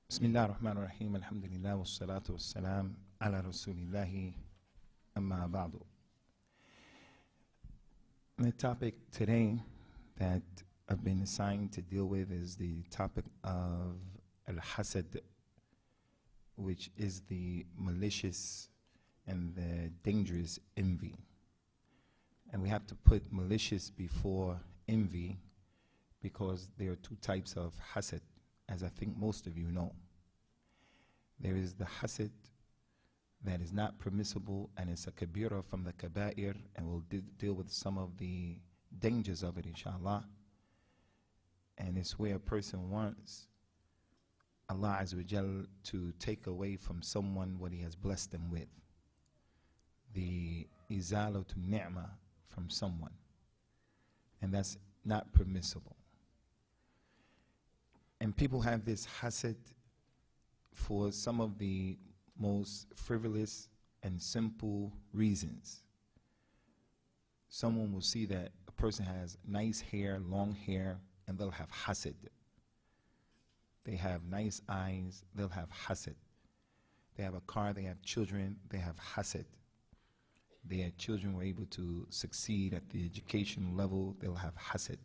Bismillah ar-Rahman ar-Rahim, alhamdulillah, wassalatu wassalam ala rasulillahi, amma ba'du. The topic today that I've been assigned to deal with is the topic of al-Hasad, which is the malicious and the dangerous envy. And we have to put malicious before envy because there are two types of hasad, as I think most of you know. There is the hasad that is not permissible, and it's a kabira from the kaba'ir, and we'll deal with some of the dangers of it, inshallah. And it's where a person wants Allah Azza wa Jal to take away from someone what He has blessed them with. The izalatu ni'mah from someone. And that's not permissible. And people have this hasad for some of the most frivolous and simple reasons. Someone will see that a person has nice hair, long hair, and they'll have hasad. They have nice eyes, they'll have hasad. They have a car, they have children, they have hasad. Their children were able to succeed at the educational level, they'll have hasad.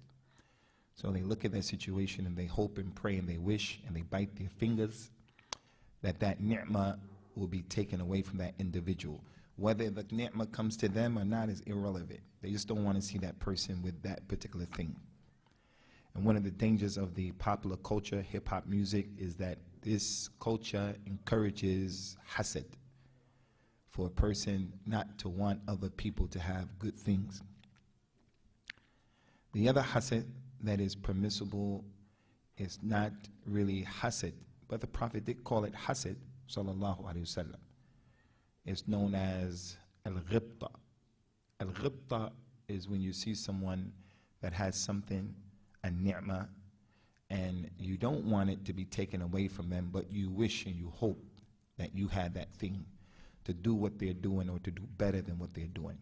So they look at that situation and they hope and pray and they wish and they bite their fingers that that ni'mah will be taken away from that individual. Whether the ni'mah comes to them or not is irrelevant. They just don't want to see that person with that particular thing. And one of the dangers of the popular culture, hip-hop music, is that this culture encourages hasad, for a person not to want other people to have good things. The other hasad that is permissible is not really hasad, but the Prophet did call it hasad, sallallahu alayhi wasallam. It's known as al-ghibta. Al-ghibta is when you see someone that has something, a ni'mah, and you don't want it to be taken away from them, but you wish and you hope that you had that thing to do what they're doing or to do better than what they're doing.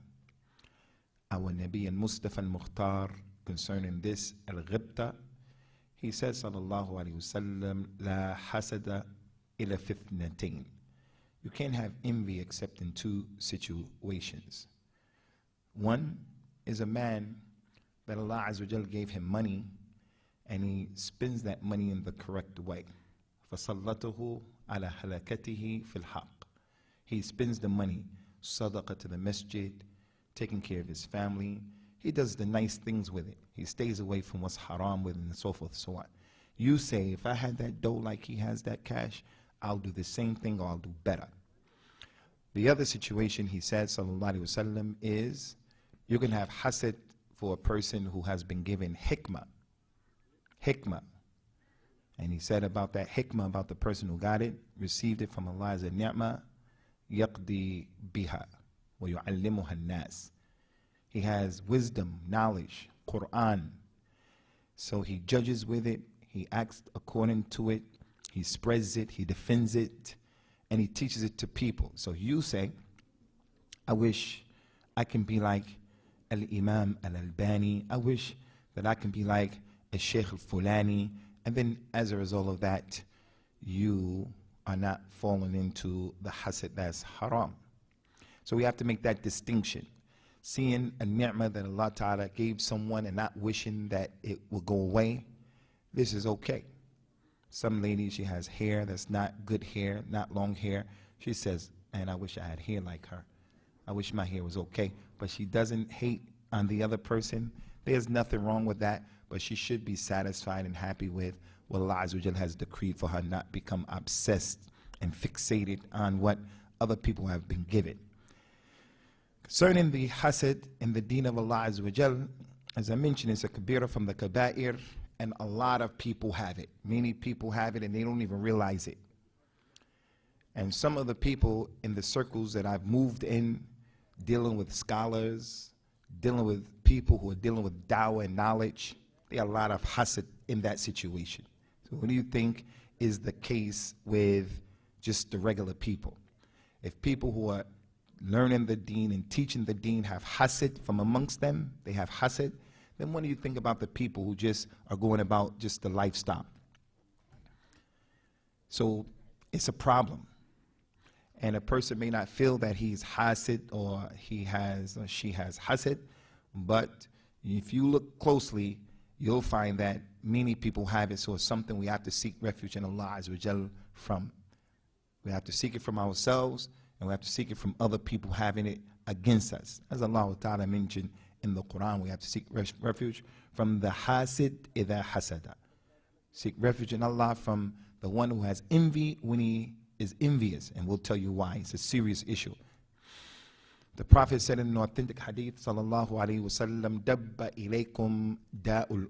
Our Nabi al-Mustafa al-Mukhtar, concerning this al-ghibta, he says, sallallahu alayhi wasallam, la hasada ila fitnatain. You can't have envy except in two situations. One is a man that Allah Azza wa Jal gave him money and he spends that money in the correct way. فَصَلَّتُهُ عَلَى هَلَكَتِهِ فِي الْحَقِّ. He spends the money, sadaqah to the masjid, taking care of his family. He does the nice things with it. He stays away from what's haram with it and so forth, so on. You say, if I had that dough like he has that cash, I'll do the same thing or I'll do better. The other situation, he said, sallallahu alayhi wasallam, is you can have hasad for a person who has been given hikmah. Hikmah. And he said about that hikmah, about the person who got it, received it from Allah as a ni'mah, yaqdi biha wa yu'allimuha an-nas. He has wisdom, knowledge, Quran. So he judges with it, he acts according to it, he spreads it, he defends it, and he teaches it to people. So you say, I wish I can be like al-Imam al-Albani, I wish that I can be like al-Sheikh al-Fulani, and then as a result of that, you are not falling into the hasad that's haram. So we have to make that distinction. Seeing a ni'mah that Allah Ta'ala gave someone and not wishing that it will go away, this is okay. Some lady, she has hair that's not good hair, not long hair. She says, and I wish I had hair like her. I wish my hair was okay. But she doesn't hate on the other person. There's nothing wrong with that, but she should be satisfied and happy with what Allah Azza wa Jal has decreed for her, not become obsessed and fixated on what other people have been given. Concerning the hasad in the deen of Allah Azza wa Jal, as I mentioned, it's a kabira from the kaba'ir, and a lot of people have it. Many people have it and they don't even realize it. And some of the people in the circles that I've moved in, dealing with scholars, dealing with people who are dealing with dawah and knowledge, there are a lot of hasad in that situation. So what do you think is the case with just the regular people? If people who are learning the deen and teaching the deen have hasad from amongst them, they have hasad, then what do you think about the people who just are going about just the lifestyle? So it's a problem. And a person may not feel that he's hasad or she has hasad, but if you look closely, you'll find that many people have it. So it's something we have to seek refuge in Allah Azza wa Jal from. We have to seek it from ourselves, and we have to seek it from other people having it against us. As Allah Ta'ala mentioned in the Quran, we have to seek refuge from the hasid idha hasada. Seek refuge in Allah from the one who has envy when he is envious, and we'll tell you why. It's a serious issue. The Prophet said in an authentic hadith, sallallahu alayhi wasallam, dabba ilaykum da'ul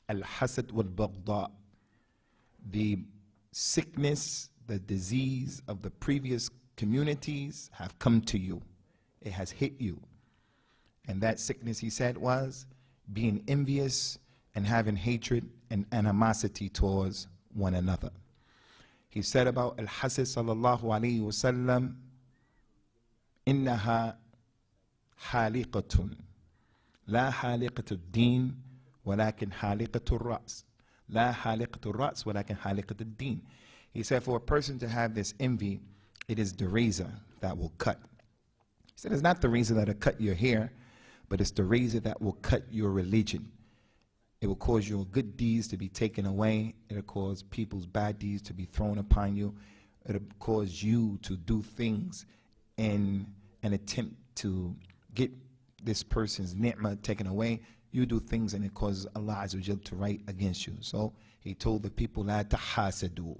al-hasad wal-baghdha. The sickness, the disease of the previous communities have come to you. It has hit you. And that sickness, he said, was being envious and having hatred and animosity towards one another. He said about al-hasad sallallahu alayhi wasallam, innaha haliqatun, la haliqatu din, walakin haliqatu ras. La haliqatu ras, walakin haliqatu din. He said, for a person to have this envy, it is the razor that will cut. He said, it's not the razor that will cut your hair, but it's the razor that will cut your religion. It will cause your good deeds to be taken away. It will cause people's bad deeds to be thrown upon you. It will cause you to do things in an attempt to get this person's ni'mah taken away. You do things and it causes Allah Azza wa Jal to write against you. So he told the people, la tahasadu.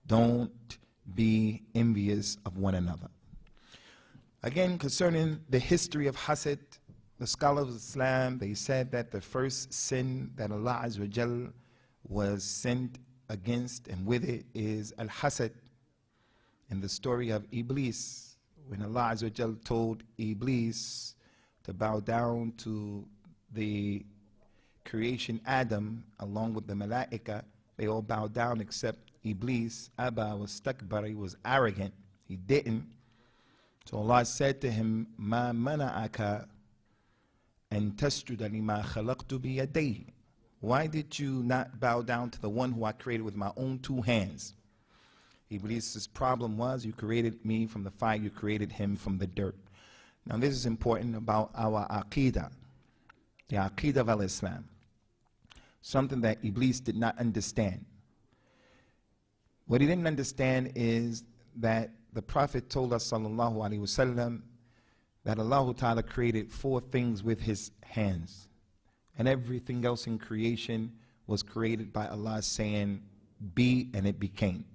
Don't be envious of one another. Again, concerning the history of hasad, the scholars of Islam, they said that the first sin that Allah Azza wa Jal was sent against and with it is al-hasad. In the story of Iblis, when Allah Azza wa Jal told Iblis to bow down to the creation Adam along with the malaika, they all bowed down except Iblis. Abba was stakbar, he was arrogant, he didn't. So Allah said to him, ma mana'aka and tasjuda lima khalaqtu biyadayhi. Why did you not bow down to the one who I created with my own two hands? Iblis' problem was, you created me from the fire, you created him from the dirt. Now this is important about our aqidah, the aqidah of al-Islam. Something that Iblis did not understand. What he didn't understand is that the Prophet told us, sallallahu alaihi wasallam, that Allah Ta'ala created four things with his hands. And everything else in creation was created by Allah saying, be, and it became.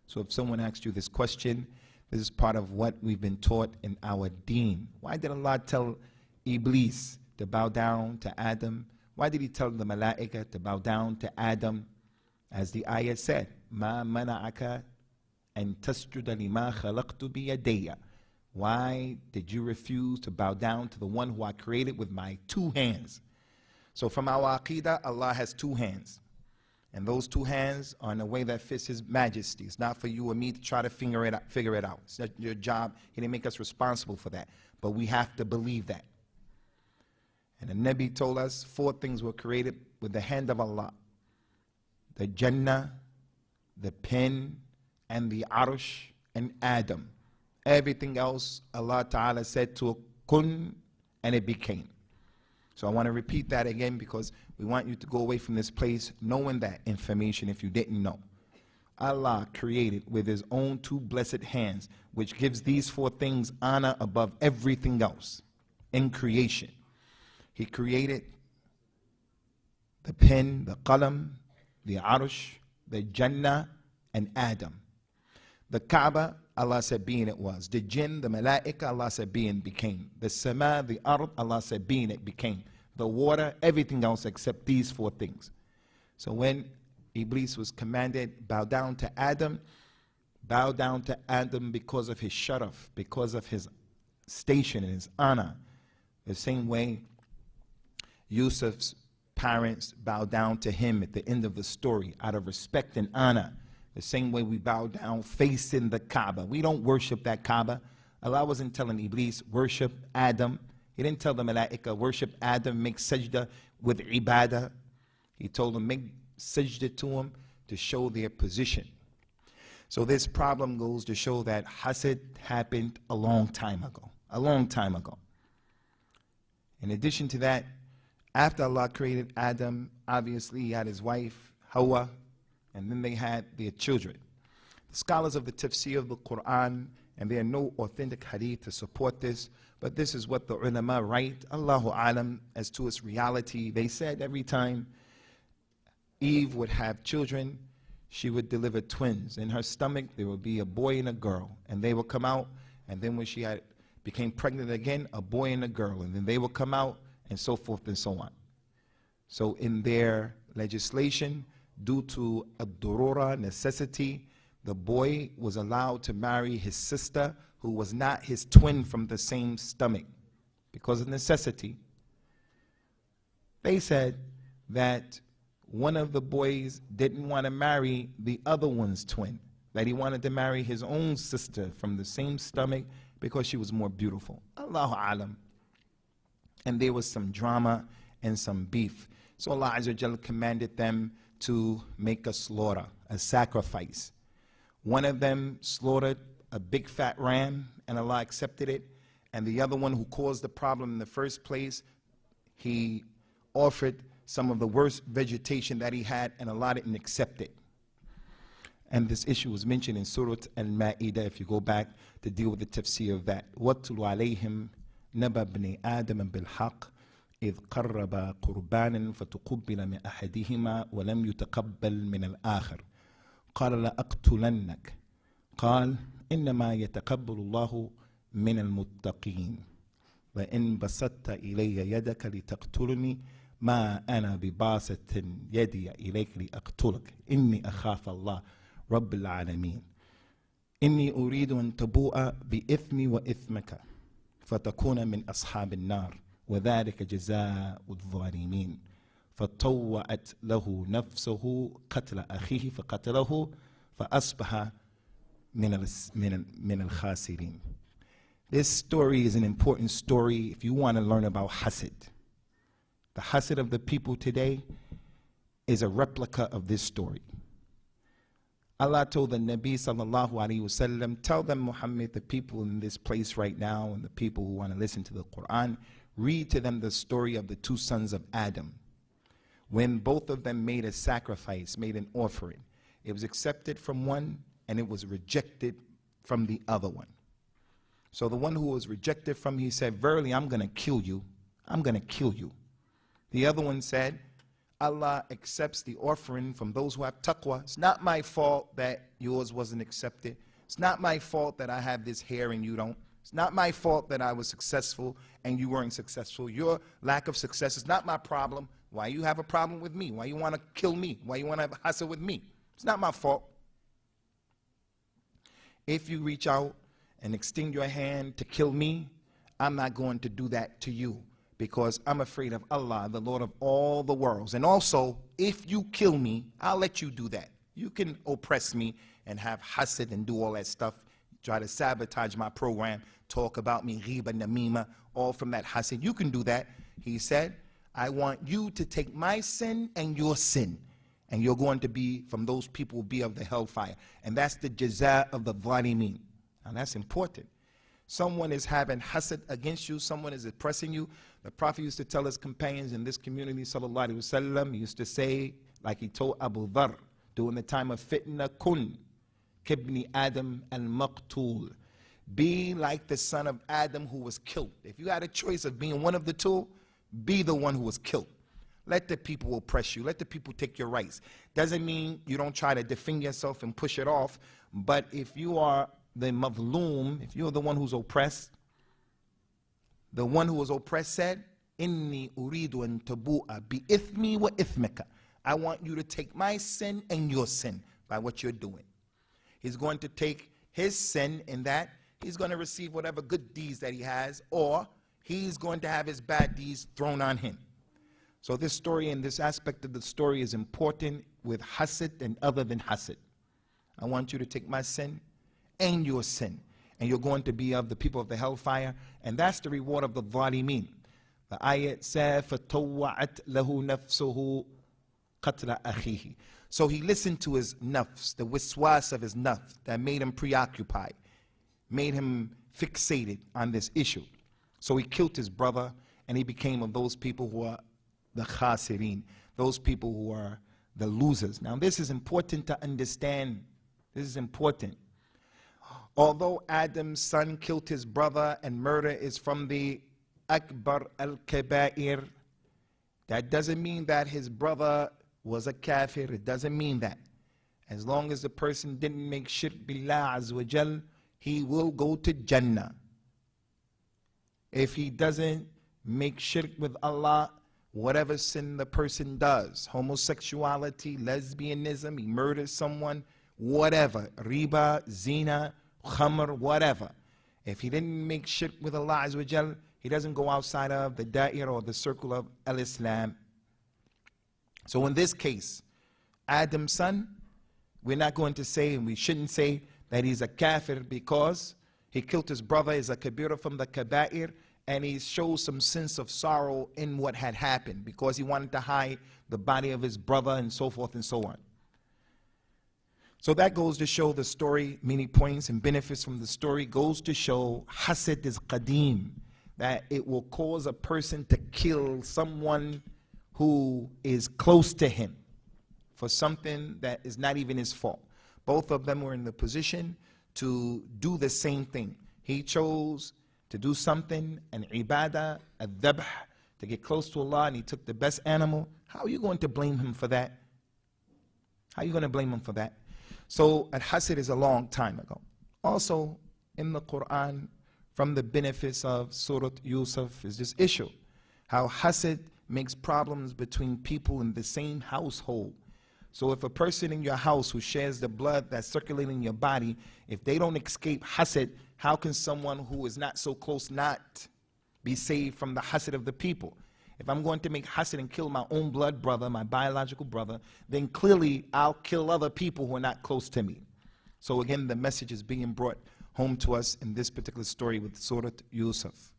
So if someone asks you this question, this is part of what we've been taught in our deen. Why did Allah tell Iblis to bow down to Adam? Why did he tell the malaika to bow down to Adam? As the ayah said, ma mana'aka an tasjuda lima khalaqtu biyadayya. Why did you refuse to bow down to the one who I created with my two hands? So from our aqidah, Allah has two hands. And those two hands are in a way that fits his majesty. It's not for you or me to try to figure it out. It's not your job. He didn't make us responsible for that. But we have to believe that. And the Nabi told us four things were created with the hand of Allah. The Jannah, the pen, and the Arsh, and Adam. Everything else, Allah Ta'ala said to kun, and it became. So I want to repeat that again because we want you to go away from this place knowing that information if you didn't know. Allah created with his own two blessed hands, which gives these four things honor above everything else in creation. He created the pen, the qalam, the arsh, the Jannah, and Adam. The Kaaba, Allah said being it was. The jinn, the malaika, Allah said being became. The sama, the ard, Allah said being it became. The water, everything else except these four things. So when Iblis was commanded, bow down to Adam because of his sharaf, because of his station and his honor. The same way Yusuf's parents bowed down to him at the end of the story out of respect and honor. The same way we bow down facing the Kaaba. We don't worship that Kaaba. Allah wasn't telling Iblis, worship Adam. He didn't tell the malaika, worship Adam, make sajda with ibadah. He told them, make sajda to him to show their position. So this problem goes to show that hasad happened a long time ago. A long time ago. In addition to that, after Allah created Adam, obviously he had his wife, Hawa, and then they had their children. The scholars of the tafsir of the Quran, and there are no authentic hadith to support this, but this is what the ulama write, Allahu alam, as to its reality. They said every time Eve would have children, she would deliver twins. In her stomach, there would be a boy and a girl, and they would come out, and then when she became pregnant again, a boy and a girl, and then they would come out, and so forth and so on. So in their legislation, due to a durura, necessity, the boy was allowed to marry his sister, who was not his twin from the same stomach, because of necessity. They said that one of the boys didn't want to marry the other one's twin, that he wanted to marry his own sister from the same stomach because she was more beautiful. Allahu alam. And there was some drama and some beef. So Allah Azza wa Jalla commanded them to make a slaughter, a sacrifice. One of them slaughtered a big fat ram, and Allah accepted it. And the other one, who caused the problem in the first place, he offered some of the worst vegetation that he had, and Allah didn't accept it. And this issue was mentioned in Surah Al-Ma'idah, if you go back to deal with the tafsir of that. وَاتْلُ عَلَيْهِمْ نَبَى بْنِ آدَمَ بِالْحَقِّ إِذْ قَرَّبَا قُرْبَانًا فَتُقُبِّلَ مِنْ أَحَدِهِمَا وَلَمْ يُتَقَبَّلْ مِنَ الْآخَرِ قَالَ لَأَقْتُلَنَّكَ قال إنما يتقبل الله من المتقين وإن بسطت إلي يدك لتقتلني ما أنا بباسط يدي إليك لأقتلك إني أخاف الله رب العالمين إني أريد أن تبوء بإثمي وإثمك فتكون من أصحاب النار وذلك جزاء الظالمين فطوعت له نفسه قتل أخيه فقتله فأصبح من الخاسرين. This story is an important story if you want to learn about hasad. The hasad of the people today is a replica of this story. Allah told the Nabi sallallahu alaihi wasallam, tell them, Muhammad, the people in this place right now and the people who want to listen to the Quran, read to them the story of the two sons of Adam. When both of them made a sacrifice, made an offering, it was accepted from one and it was rejected from the other one. So the one who was rejected from, he said, verily, I'm going to kill you. I'm going to kill you. The other one said, Allah accepts the offering from those who have taqwa. It's not my fault that yours wasn't accepted. It's not my fault that I have this hair and you don't. It's not my fault that I was successful and you weren't successful. Your lack of success is not my problem. Why you have a problem with me? Why you want to kill me? Why you want to have a hasad with me? It's not my fault. If you reach out and extend your hand to kill me, I'm not going to do that to you because I'm afraid of Allah, the Lord of all the worlds. And also, if you kill me, I'll let you do that. You can oppress me and have hasad and do all that stuff, try to sabotage my program, talk about me, ghiba, namima, all from that hasad. You can do that. He said, I want you to take my sin and your sin, and you're going to be from those people who will be of the hellfire. And that's the jaza of the zalimin. And that's important. Someone is having hasad against you, someone is oppressing you. The Prophet used to tell his companions in this community, sallallahu alaihi wasallam, he used to say, like he told Abu Dharr, during the time of fitna, kun kibni Adam al-maqtul. Be like the son of Adam who was killed. If you had a choice of being one of the two, be the one who was killed. Let the people oppress you. Let the people take your rights. Doesn't mean you don't try to defend yourself and push it off. But if you are the mazloom, if you're the one who's oppressed, the one who was oppressed said, Inni uridu an tabu'a bi ithmi wa ithmika. I want you to take my sin and your sin by what you're doing. He's going to take his sin in that he's going to receive whatever good deeds that he has, or he's going to have his bad deeds thrown on him. So this story and this aspect of the story is important with hasad and other than hasad. I want you to take my sin and your sin, and you're going to be of the people of the hellfire, and that's the reward of the zalimin. The ayat said, فَطَوَّعَتْ لَهُ نَفْسُهُ قتل أخيه. So he listened to his nafs, the wiswas of his nafs that made him preoccupied, made him fixated on this issue. So he killed his brother, and he became of those people who are the khasirin, those people who are the losers. Now this is important to understand. This is important. Although Adam's son killed his brother and murder is from the Akbar al-Kabair, that doesn't mean that his brother was a kafir. It doesn't mean that. As long as the person didn't make shirk billah azza wa jal, he will go to Jannah. If he doesn't make shirk with Allah, whatever sin the person does, homosexuality, lesbianism, he murders someone, whatever, riba, zina, khamr, whatever. If he didn't make shirk with Allah azza wa jal, he doesn't go outside of the da'ir or the circle of al-Islam. So in this case, Adam's son, we're not going to say, and we shouldn't say, that he's a kafir because he killed his brother, is a kabira from the kaba'ir, and he shows some sense of sorrow in what had happened because he wanted to hide the body of his brother and so forth and so on. So that goes to show the story, many points and benefits from the story, goes to show hasad is qadim, that it will cause a person to kill someone who is close to him for something that is not even his fault. Both of them were in the position to do the same thing. He chose to do something, an ibadah, a dhabh, to get close to Allah, and he took the best animal. How are you going to blame him for that? How are you going to blame him for that? So al-hasad is a long time ago. Also in the Quran, from the benefits of Surah Yusuf is this issue, how hasad makes problems between people in the same household. So if a person in your house who shares the blood that's circulating in your body, if they don't escape hasad, how can someone who is not so close not be saved from the hasad of the people? If I'm going to make hasad and kill my own blood brother, my biological brother, then clearly I'll kill other people who are not close to me. So again, the message is being brought home to us in this particular story with Surah Yusuf.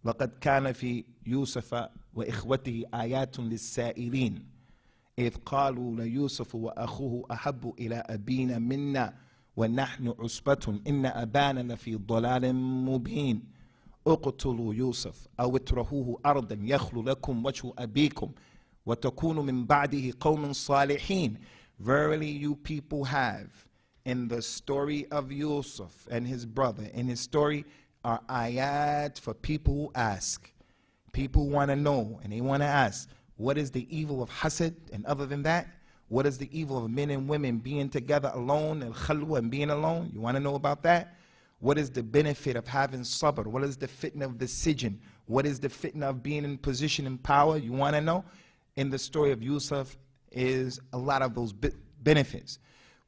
لَقَدْ كَانَ فِي يُوسُفَ وَإِخْوَتِهِ آيَاتٌ لِلسَّائِلِينَ إِذْ قَالُوا لَيُوسُفُ وَأَخُوهُ أَحَبُّ إِلَىٰ أَبِينَا مِنَّا وَنَحْنُ عُصْبَةٌ إِنَّ أَبَانَ لَفِي ضَلَالٍ مُبِينٍ اقتلوا يوسف أو اطرحوه أرضا يخل لكم وجه أبيكم وتكونوا من بعده قوم صالحين. Verily you people have in the story of Yusuf and his brother, in his story are ayat for people who ask. People want to know and they want to ask, what is the evil of hasad? And other than that, what is the evil of men and women being together alone, al-khalwa, and being alone? You want to know about that? What is the benefit of having sabr? What is the fitna of the sijn? What is the fitna of being in position and power? You want to know? In the story of Yusuf is a lot of those benefits.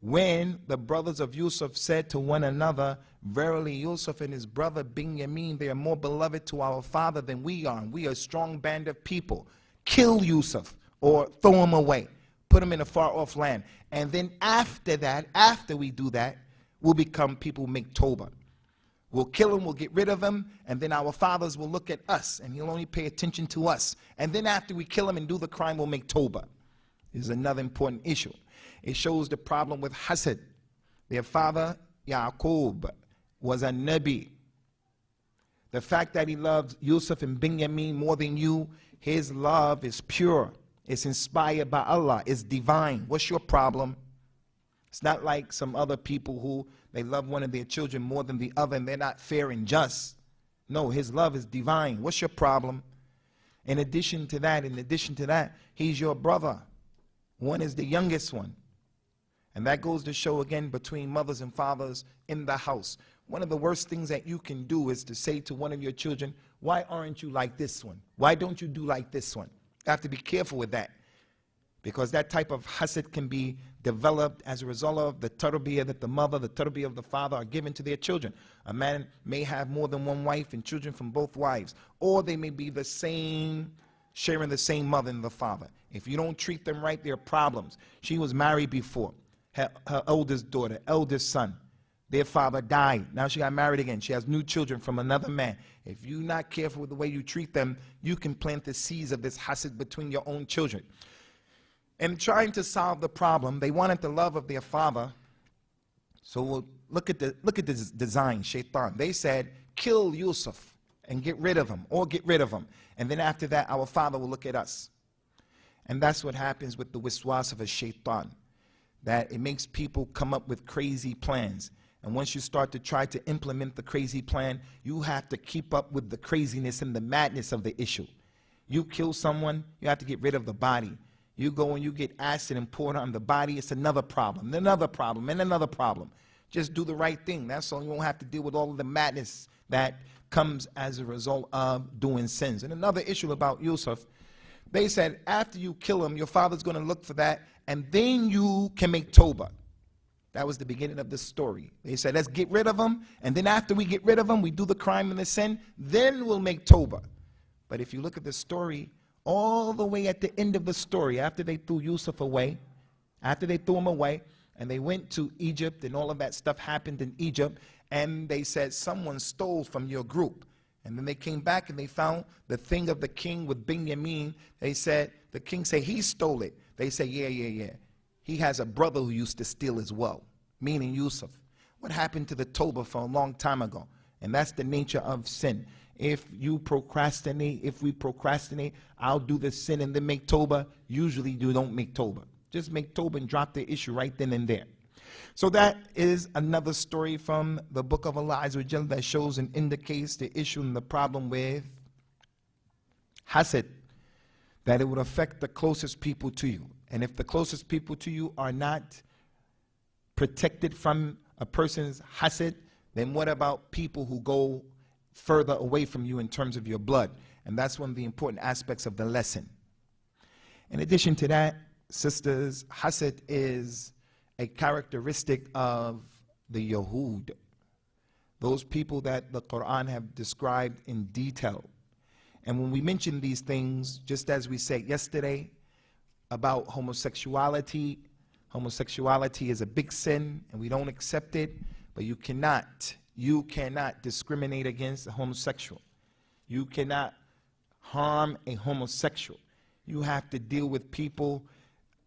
When the brothers of Yusuf said to one another, verily Yusuf and his brother Binyamin, they are more beloved to our father than we are. And we are a strong band of people. Kill Yusuf or throw him away. Put him in a far off land. And then after that, after we do that, we'll become people who make tawbah. We'll kill him, we'll get rid of him, and then our fathers will look at us, and he'll only pay attention to us. And then after we kill him and do the crime, we'll make tawbah. This is another important issue. It shows the problem with hasad. Their father, Yaqub, was a Nabi. The fact that he loves Yusuf and Binyamin more than you, his love is pure. It's inspired by Allah. It's divine. What's your problem? It's not like some other people who they love one of their children more than the other and they're not fair and just. No, his love is divine. What's your problem? In addition to that, he's your brother. One is the youngest one. And that goes to show again between mothers and fathers in the house. One of the worst things that you can do is to say to one of your children, why aren't you like this one? Why don't you do like this one? You have to be careful with that. Because that type of hasad can be developed as a result of the tarbiyah that the mother, the tarbiyah of the father are given to their children. A man may have more than one wife and children from both wives. Or they may be the same, sharing the same mother and the father. If you don't treat them right, there are problems. She was married before. Her oldest daughter, eldest son, their father died. Now she got married again. She has new children from another man. If you're not careful with the way you treat them, you can plant the seeds of this hasad between your own children. in trying to solve the problem, they wanted the love of their father. So we'll look at this design, shaitan. They said, kill Yusuf and get rid of him, or get rid of him. And then after that, our father will look at us. And that's what happens with the wiswas of a shaitan, that it makes people come up with crazy plans. And once you start to try to implement the crazy plan, you have to keep up with the craziness and the madness of the issue. You kill someone, you have to get rid of the body. You go and you get acid and pour it on the body, it's another problem, and another problem, and another problem. Just do the right thing. That's all. You won't have to deal with all of the madness that comes as a result of doing sins. And another issue about Yusuf, they said after you kill him, your father's going to look for that, and then you can make tawbah. That was the beginning of the story. They said, let's get rid of him, and then after we get rid of him, we do the crime and the sin, then we'll make tawbah. But if you look at the story, all the way at the end of the story, after they threw Yusuf away, after they threw him away, and they went to Egypt, and all of that stuff happened in Egypt, and they said, someone stole from your group. And then they came back and they found the thing of the king with Binyamin. They said, the king said, he stole it. They said, yeah. He has a brother who used to steal as well, meaning Yusuf. What happened to the Tawbah for a long time ago? And that's the nature of sin. If we procrastinate, I'll do the sin and then make Tawbah. Usually you don't make Tawbah. Just make Tawbah and drop the issue right then and there. So that is another story from the book of Allah Azza wa Jal that shows and indicates the issue and the problem with Hasad, that it would affect the closest people to you. And if the closest people to you are not protected from a person's Hasad, then what about people who go further away from you in terms of your blood? And that's one of the important aspects of the lesson. In addition to that, sisters, Hasad is a characteristic of the Yahud, those people that the Quran have described in detail. And when we mention these things, just as we said yesterday about homosexuality is a big sin and we don't accept it, but you cannot discriminate against a homosexual. You cannot harm a homosexual. You have to deal with people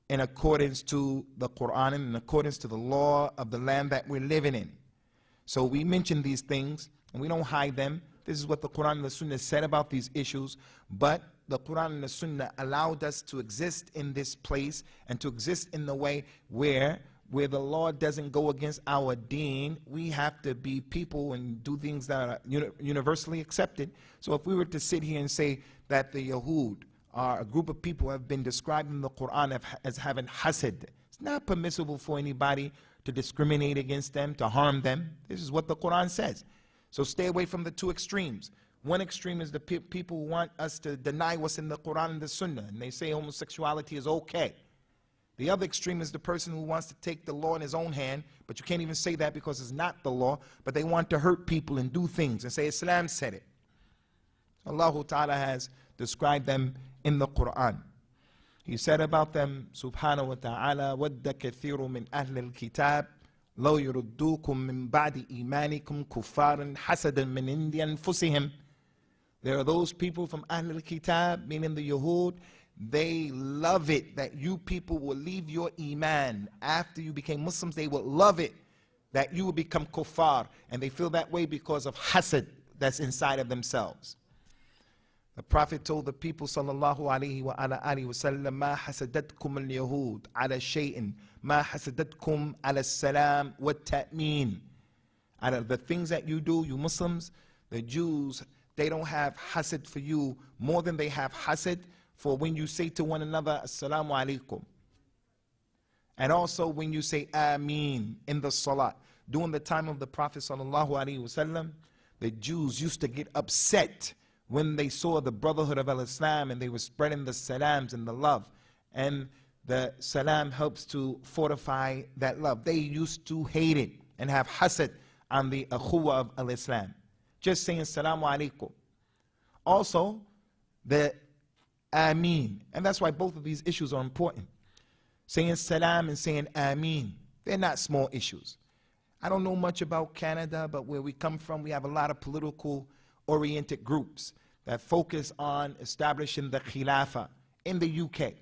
in accordance to the Quran and in accordance to the law of the land that we're living in. So we mention these things and we don't hide them. This is what the Quran and the Sunnah said about these issues, but the Quran and the Sunnah allowed us to exist in this place and to exist in the way where the law doesn't go against our deen. We have to be people and do things that are universally accepted. So if we were to sit here and say that the Yahud are a group of people who have been described in the Quran as having hasad, it's not permissible for anybody to discriminate against them, to harm them. This is what the Quran says. So stay away from the two extremes. One extreme is the people who want us to deny what's in the Quran and the Sunnah, and they say homosexuality is okay. The other extreme is the person who wants to take the law in his own hand, but you can't even say that because it's not the law, but they want to hurt people and do things and say Islam said it. Allah Ta'ala has described them in the Quran. He said about them, subhanahu wa ta'ala, وَدَّ كَثِيرٌ مِّنْ أَهْلِ الْكِتَابِ لَوْ يُرُدُّوكُم مِّن بَعْدِ إِيمَانِكُمْ كُفَّارًا حَسَدًا مِّنْ عِندِ أَنفُسِهِمْ. There are those people from Ahl al-Kitab, meaning the Yahud, they love it that you people will leave your Iman. After you became Muslims, they will love it that you will become kuffar. And they feel that way because of hasad that's inside of themselves. The Prophet told the people, sallallahu alayhi wa ala alihi wa sallam, ma hasadatkum al-yahud ala shay'in, ma hasadatkum ala salam wa ta'meen. Out of the things that you do, you Muslims, the Jews, they don't have hasad for you more than they have hasad for when you say to one another, assalamu alaikum. And also when you say ameen in the salat. During the time of the Prophet sallallahu alaihi wasallam, the Jews used to get upset when they saw the brotherhood of al-Islam and they were spreading the salams and the love. And the salam helps to fortify that love. They used to hate it and have hasad on the akhuwa of al-Islam. Just saying assalamu alaikum. Also, the ameen. And that's why both of these issues are important. Saying salam and saying ameen. They're not small issues. I don't know much about Canada, but where we come from, we have a lot of political oriented groups that focus on establishing the khilafah in the UK.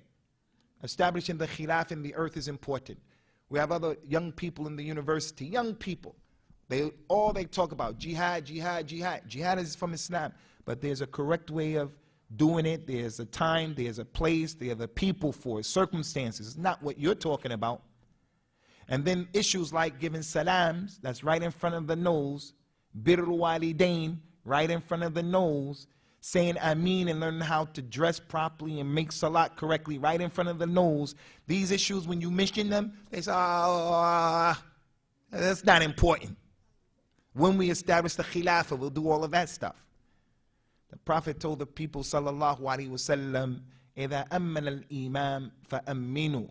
Establishing the khilaf in the earth is important. We have other young people in the university, young people. All they talk about, jihad, jihad, jihad. Jihad is from Islam, but there's a correct way of doing it. There's a time, there's a place, there are the people for it, circumstances. It's not what you're talking about. And then issues like giving salams, that's right in front of the nose, birrul walidain, right in front of the nose, saying ameen and learning how to dress properly and make salat correctly right in front of the nose. These issues, when you mention them, they say, that's not important. When we establish the khilafah, we'll do all of that stuff. The Prophet told the people, sallallahu alaihi wasallam, إِذَا أَمَّنَ الْإِمَامِ فَأَمِّنُوا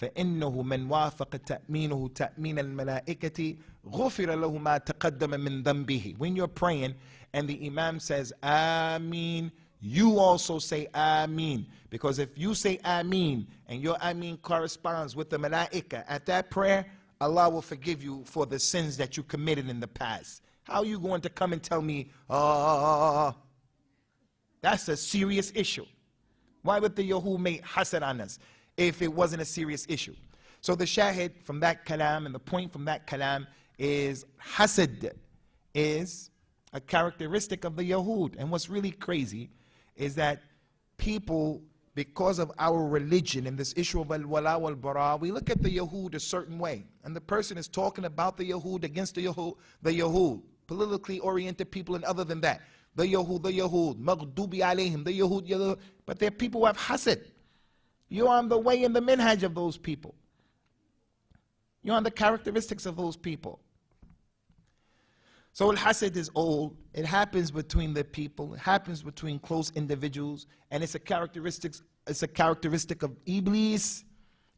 فإنه من وافق تأمينه تأمين الملائكة غفر له ما تقدم من ذنبه. When you're praying and the Imam says Ameen, you also say Ameen. Because if you say Ameen and your Ameen corresponds with the Malaika at that prayer, Allah will forgive you for the sins that you committed in the past. How are you going to come and tell me, that's a serious issue? Why would the Yahud make hasad on us if it wasn't a serious issue? So the shahid from that kalam, and the point from that kalam, is hasad is a characteristic of the Yahud. And what's really crazy is that people, because of our religion and this issue of al-wala wal-bara, we look at the Yahud a certain way. And the person is talking about the Yahud against the Yahud, politically oriented people, and other than that, the Yahud, maghdubi alayhim, the Yahud, but they're people who have hasad. You're on the way in the minhaj of those people. You're on the characteristics of those people. So al-hasad is old. It happens between the people. It happens between close individuals. And it's a characteristic of Iblis.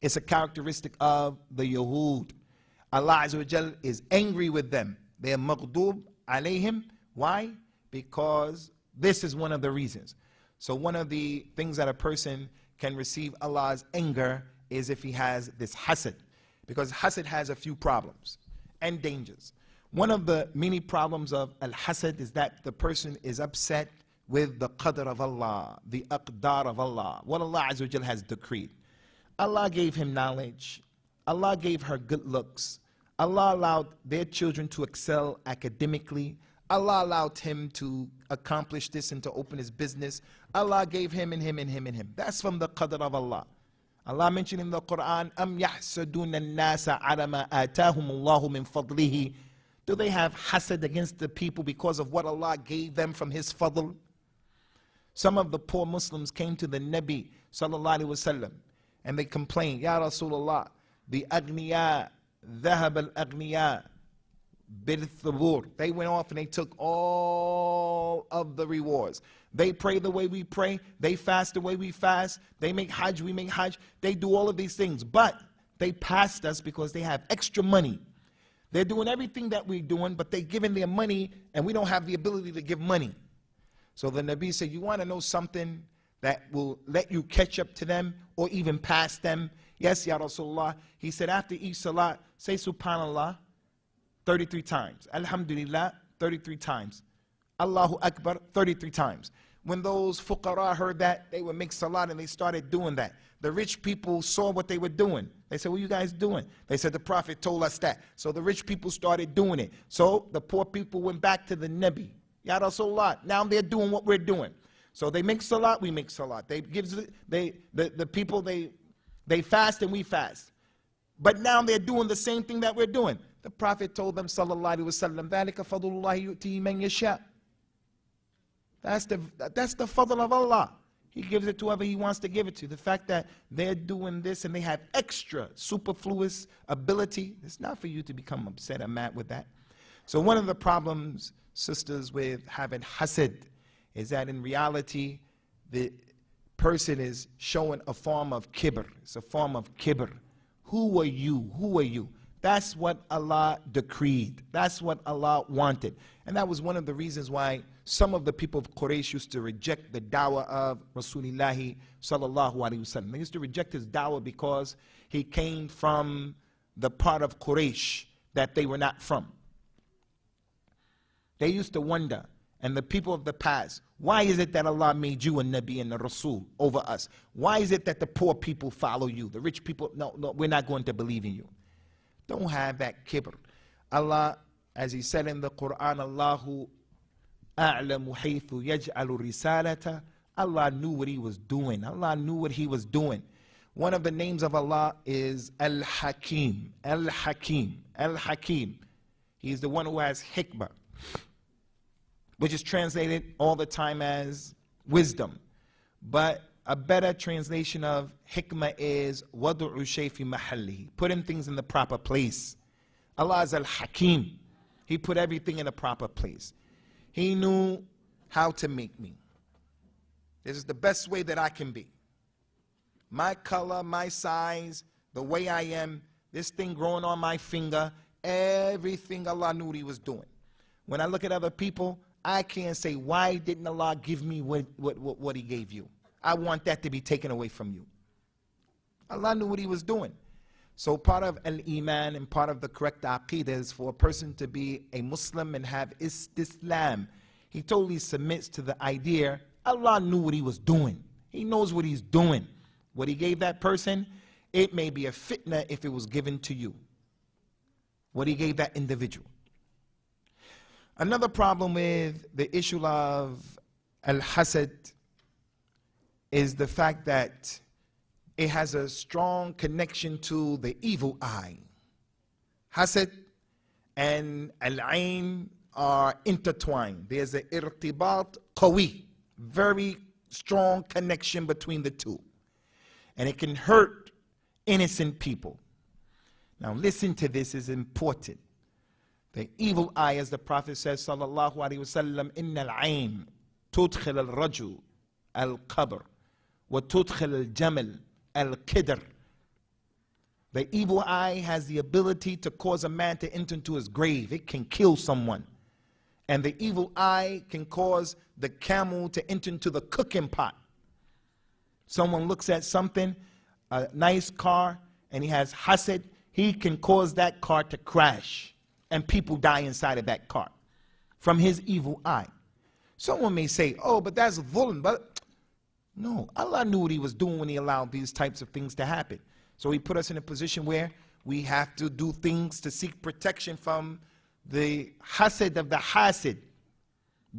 It's a characteristic of the Yahud. Allah Azza wa Jal is angry with them. They are maghdub alayhim. Why? Because this is one of the reasons. So one of the things that a person can receive Allah's anger is if he has this hasad. Because hasad has a few problems and dangers. One of the many problems of al-hasad is that the person is upset with the qadr of Allah, the aqdar of Allah, what Allah Azza wa Jal has decreed. Allah gave him knowledge. Allah gave her good looks. Allah allowed their children to excel academically. Allah allowed him to accomplish this and to open his business. Allah gave him and him and him and him. That's from the qadr of Allah. Allah mentioned in the Quran, أَمْ يَحْسَدُونَ النَّاسَ عَلَى مَا آتَاهُمُ اللَّهُ مِنْ فَضْلِهِ. Do they have hasad against the people because of what Allah gave them from His fadl? Some of the poor Muslims came to the Nabi sallallahu alaihi wasallam and they complained, Ya Rasulullah, the aghniya, dhahab al-aghniya, bil-thubur. They went off and they took all of the rewards. They pray the way we pray. They fast the way we fast. They make hajj, we make hajj. They do all of these things. But they passed us because they have extra money. They're doing everything that we're doing, but they're giving their money, and we don't have the ability to give money. So the Nabi said, you want to know something that will let you catch up to them or even pass them? Yes, Ya Rasulullah. He said, after each salat, say Subhanallah 33 times. Alhamdulillah 33 times. Allahu Akbar 33 times. When those fuqara heard that, they would make salat and they started doing that. The rich people saw what they were doing. They said, what are you guys doing? They said, the Prophet told us that. So the rich people started doing it. So the poor people went back to the Nabi. Ya Rasulullah, now they're doing what we're doing. So they make salat, we make salat. The people, they fast and we fast. But now they're doing the same thing that we're doing. The Prophet told them, sallallahu alaihi wasallam, ذَلِكَ فَضْلُ اللَّهِ يُؤْتِهِ مَنْ يَشَاءُ. That's the fadl of Allah. He gives it to whoever He wants to give it to. The fact that they're doing this and they have extra superfluous ability, it's not for you to become upset or mad with that. So one of the problems, sisters, with having hasad is that in reality, the person is showing a form of kibr. It's a form of kibr. Who are you? Who are you? That's what Allah decreed. That's what Allah wanted. And that was one of the reasons why some of the people of Quraysh used to reject the da'wah of Rasulullah sallallahu alaihi wasallam. They used to reject his da'wah because he came from the part of Quraysh that they were not from. They used to wonder, and the people of the past, why is it that Allah made you a Nabi and a Rasul over us? Why is it that the poor people follow you? The rich people, no, we're not going to believe in you. Don't have that kibr. Allah, as He said in the Quran, Allahu a'lamu haythu yaj'alu risalata. Allah knew what He was doing. Allah knew what He was doing. One of the names of Allah is Al-Hakim. Al-Hakim. Al-Hakim. He's the one who has hikmah, which is translated all the time as wisdom. But a better translation of hikmah is wadu'u shay fi mahallihi, putting things in the proper place. Allah is Al-Hakim. He put everything in the proper place. He knew how to make me. This is the best way that I can be. My color, my size, the way I am, this thing growing on my finger, everything Allah knew what He was doing. When I look at other people, I can't say, why didn't Allah give me what He gave you? I want that to be taken away from you. Allah knew what He was doing. So part of al-Iman and part of the correct aqeedah is for a person to be a Muslim and have istislam. He totally submits to the idea, Allah knew what He was doing. He knows what He's doing. What He gave that person, it may be a fitna if it was given to you. What He gave that individual. Another problem with the issue of al-Hasad is the fact that it has a strong connection to the evil eye. Hasad and al-Ain are intertwined. There's an irtibat qawi, very strong connection between the two. And it can hurt innocent people. Now listen to this, is important. The evil eye, as the Prophet says, sallallahu alaihi wasallam, inna al-ain tudkhil al-rajul al-qabr wa tudkhil al-jamal al-kidr. The evil eye has the ability to cause a man to enter into his grave. It can kill someone. And the evil eye can cause the camel to enter into the cooking pot. Someone looks at something, a nice car, and he has hasad, he can cause that car to crash, and people die inside of that car from his evil eye. Someone may say, oh, but that's dhulm. But no, Allah knew what He was doing when He allowed these types of things to happen. So He put us in a position where we have to do things to seek protection from the hasad of the hasid,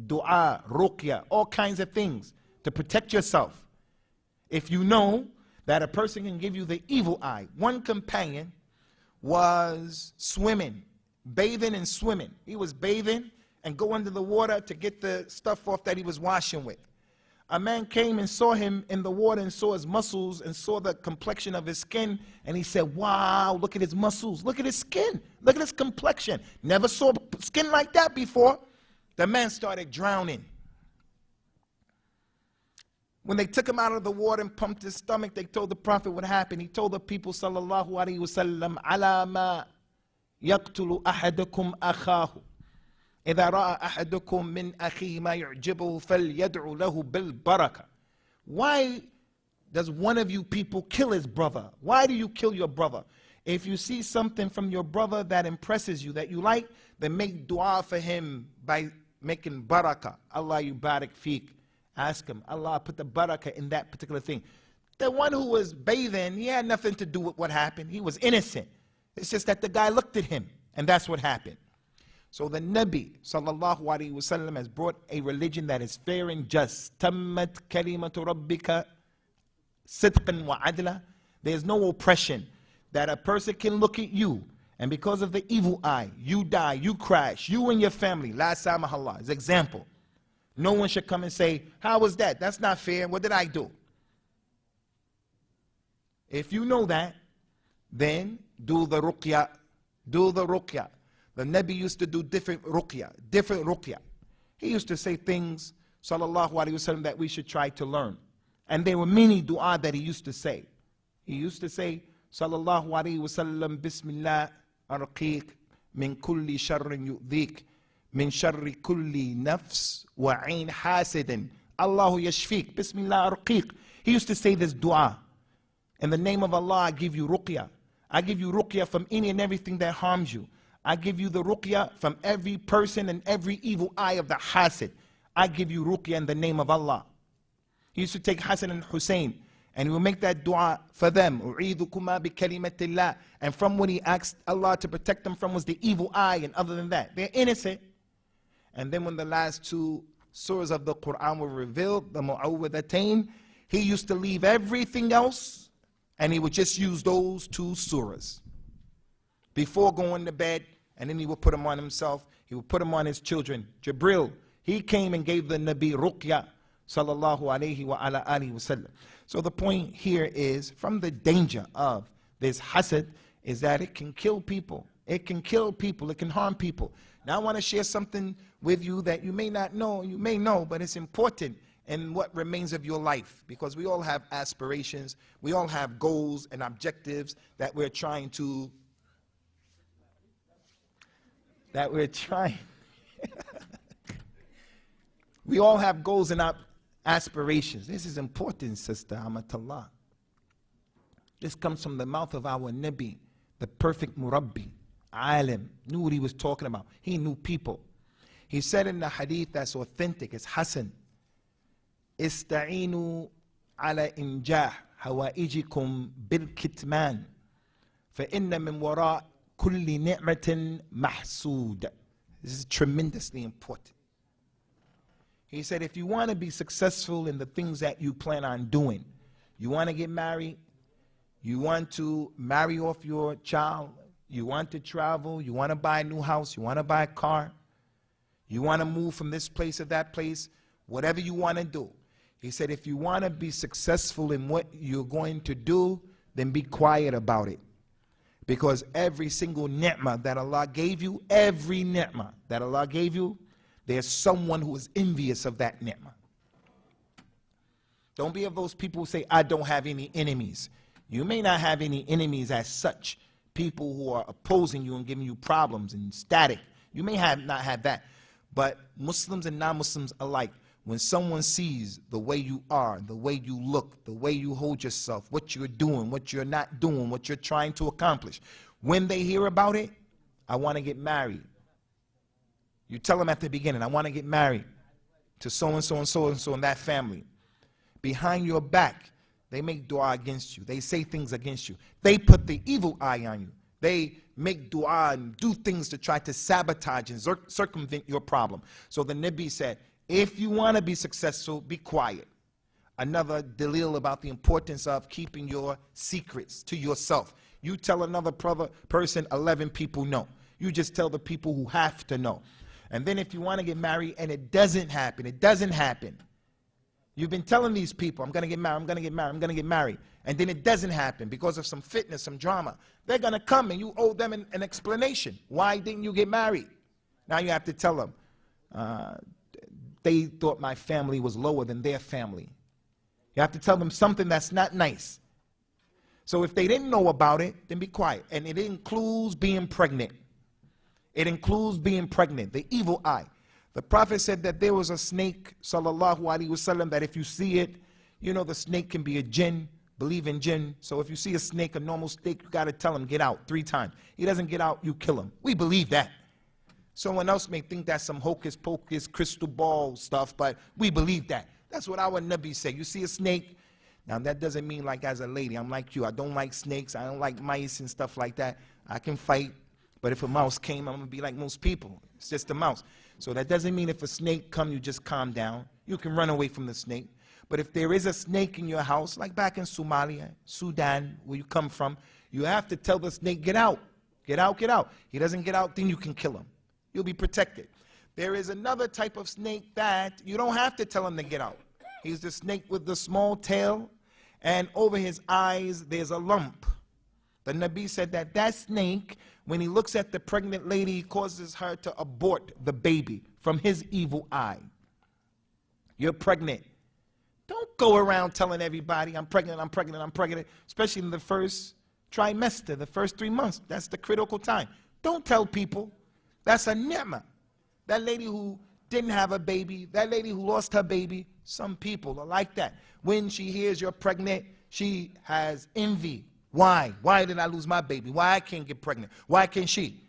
dua, ruqya, all kinds of things to protect yourself. If you know that a person can give you the evil eye. One companion was swimming, bathing and swimming. He was bathing and go under the water to get the stuff off that he was washing with. A man came and saw him in the water and saw his muscles and saw the complexion of his skin, and he said, wow, look at his muscles, look at his skin, look at his complexion. Never saw skin like that before. The man started drowning. When they took him out of the water and pumped his stomach, they told the Prophet what happened. He told the people, sallallahu alaihi wasallam, ala ma yaqtulu ahadakum akhahu. إذا رأى أحدكم من أخيه ما يعجبه فليدعو له بالبركة. Why does one of you people kill his brother? Why do you kill your brother? If you see something from your brother that impresses you, that you like, then make dua for him by making barakah. Allah yubarak feek. Ask him, Allah, put the barakah in that particular thing. The one who was bathing, he had nothing to do with what happened. He was innocent. It's just that the guy looked at him, and that's what happened. So the Nabi sallallahu alaihi wasallam has brought a religion that is fair and just. Tammat kalimatu rabbika sidqan wa adla. There's no oppression. That a person can look at you, and because of the evil eye, you die, you crash, you and your family. La samahallah. As example. No one should come and say, how was that? That's not fair. What did I do? If you know that, then do the ruqya. Do the ruqya. The Nabi used to do different ruqya. He used to say things, sallallahu alaihi wasallam, that we should try to learn. And there were many dua that he used to say. He used to say, sallallahu alaihi wasallam, bismillah arqiq min kulli sharrin yu'dhik min sharri kulli nafs wa ain hasidin. Allahu yashfiq, bismillah arqiq. He used to say this dua. In the name of Allah, I give you ruqya. I give you ruqya from any and everything that harms you. I give you the ruqya from every person and every evil eye of the hasid. I give you ruqya in the name of Allah. He used to take Hassan and Hussein, and he would make that dua for them. أُعِيذُكُمَا بِكَلِمَةِ اللَّهِ. And from what he asked Allah to protect them from was the evil eye, and other than that, they're innocent. And then when the last two surahs of the Quran were revealed, the Mu'awwidhatayn, he used to leave everything else, and he would just use those two surahs before going to bed, and then he would put them on himself. He would put them on his children. Jibril, he came and gave the Nabi ruqya, sallallahu alayhi wa ala alihi wa sallam. So the point here is, from the danger of this hasad, is that it can kill people. It can kill people. It can harm people. Now I want to share something with you that you may not know, you may know, but it's important in what remains of your life, because we all have aspirations. We all have goals and objectives that we're trying to, we all have goals and aspirations. This is important, Sister Amatullah. This comes from the mouth of our Nabi, the perfect Murabbi, Alim, knew what he was talking about. He knew people. He said in the hadith that's authentic, it's Hassan, Ista'inu ala injah hawaijikum bil kitman fa inna min wara kulli ni'matin mahsud. This is tremendously important. He said, if you want to be successful in the things that you plan on doing, you want to get married, you want to marry off your child, you want to travel, you want to buy a new house, you want to buy a car, you want to move from this place to that place, whatever you want to do. He said, if you want to be successful in what you're going to do, then be quiet about it. Because every single ni'mah that Allah gave you, every ni'mah that Allah gave you, there's someone who is envious of that ni'mah. Don't be of those people who say, I don't have any enemies. You may not have any enemies as such, people who are opposing you and giving you problems and static. You may not have that. But Muslims and non-Muslims alike, when someone sees the way you are, the way you look, the way you hold yourself, what you're doing, what you're not doing, what you're trying to accomplish, when they hear about it, I want to get married. You tell them at the beginning, I want to get married to so-and-so and so-and-so in that family. Behind your back, they make dua against you. They say things against you. They put the evil eye on you. They make dua and do things to try to sabotage and circumvent your problem. So the Nabi said, if you want to be successful, be quiet. Another dalil about the importance of keeping your secrets to yourself. You tell another person, 11 people know. You just tell the people who have to know. And then if you want to get married and it doesn't happen, it doesn't happen. You've been telling these people, I'm going to get married, I'm going to get married, I'm going to get married. And then it doesn't happen because of some fitness, some drama. They're going to come and you owe them an explanation. Why didn't you get married? Now you have to tell them, they thought my family was lower than their family. You have to tell them something that's not nice. So if they didn't know about it, then be quiet. And it includes being pregnant. It includes being pregnant, the evil eye. The Prophet said that there was a snake, sallallahu alaihi wasallam, that if you see it, you know the snake can be a jinn, believe in jinn. So if you see a snake, a normal snake, you got to tell him, get out 3 times. He doesn't get out, you kill him. We believe that. Someone else may think that's some hocus pocus, crystal ball stuff, but we believe that. That's what our Nabi said. You see a snake, now that doesn't mean like as a lady, I'm like you, I don't like snakes, I don't like mice and stuff like that. I can fight, but if a mouse came, I'm going to be like most people. It's just a mouse. So that doesn't mean if a snake come, you just calm down. You can run away from the snake. But if there is a snake in your house, like back in Somalia, Sudan, where you come from, you have to tell the snake, get out, get out, get out. He doesn't get out, then you can kill him. You'll be protected. There is another type of snake that you don't have to tell him to get out. He's the snake with the small tail, and over his eyes, there's a lump. The Nabi said that that snake, when he looks at the pregnant lady, he causes her to abort the baby from his evil eye. You're pregnant. Don't go around telling everybody, I'm pregnant, I'm pregnant, I'm pregnant, especially in the first trimester, the first 3 months. That's the critical time. Don't tell people. That's a ni'mah. That lady who didn't have a baby, that lady who lost her baby, some people are like that. When she hears you're pregnant, she has envy. Why? Why did I lose my baby? Why I can't get pregnant? Why can't she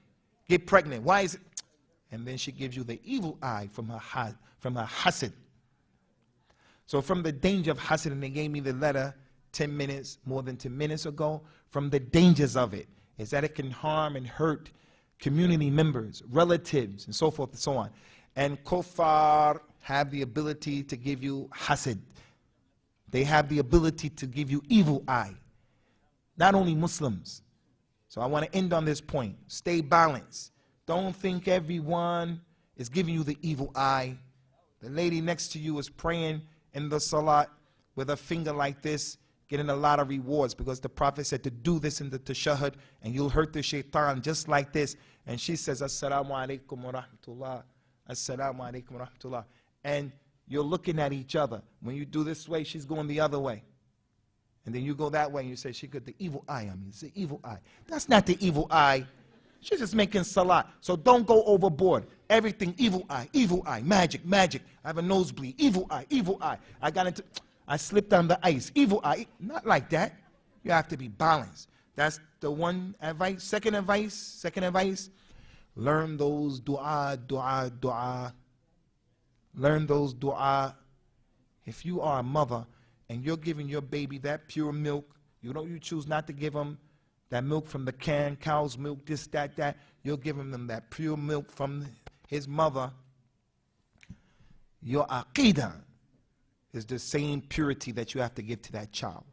get pregnant? Why is it? and then she gives you the evil eye from her hasad. So from the danger of hasad, and they gave me the letter 10 minutes, more than 10 minutes ago, from the dangers of it, is that it can harm and hurt community members, relatives, and so forth and so on. And kuffar have the ability to give you hasad. They have the ability to give you evil eye. Not only Muslims. So I want to end on this point. Stay balanced. Don't think everyone is giving you the evil eye. The lady next to you is praying in the salat with a finger like this, getting a lot of rewards, because the Prophet said to do this in the tashahhud and you'll hurt the shaitan just like this. And she says, Assalamu alaikum wa rahmatullah. Assalamu alaikum wa rahmatullah. And you're looking at each other. When you do this way, she's going the other way. And then you go that way and you say, she got the evil eye on me. It's the evil eye. That's not the evil eye. She's just making salat. So don't go overboard. Everything evil eye, magic, magic. I have a nosebleed, evil eye, evil eye. I slipped on the ice, evil eye. Not like that. You have to be balanced. That's the one advice. Second advice, learn those dua. Learn those dua. If you are a mother and you're giving your baby that pure milk, you choose not to give them that milk from the can, cow's milk, this, that. You're giving them that pure milk from his mother. Your aqidah is the same purity that you have to give to that child.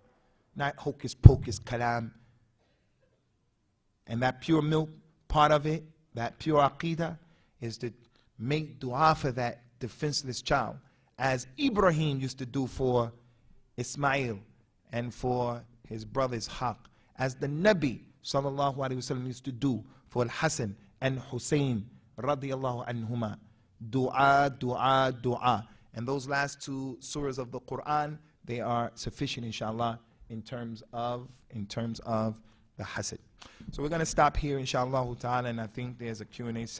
Not hocus pocus kalam. And that pure milk, part of it, that pure aqidah, is to make dua for that defenseless child, as Ibrahim used to do for Ismail and for his brother's Haq, as the Nabi sallallahu alaihi wasallam used to do for Al-Hasan and Hussein radiyallahu anhuma. Dua, dua, dua. And those last two surahs of the Quran, they are sufficient, inshallah, in terms of the hasad. So we're going to stop here, inshallah ta'ala, and I think there's a Q&A session.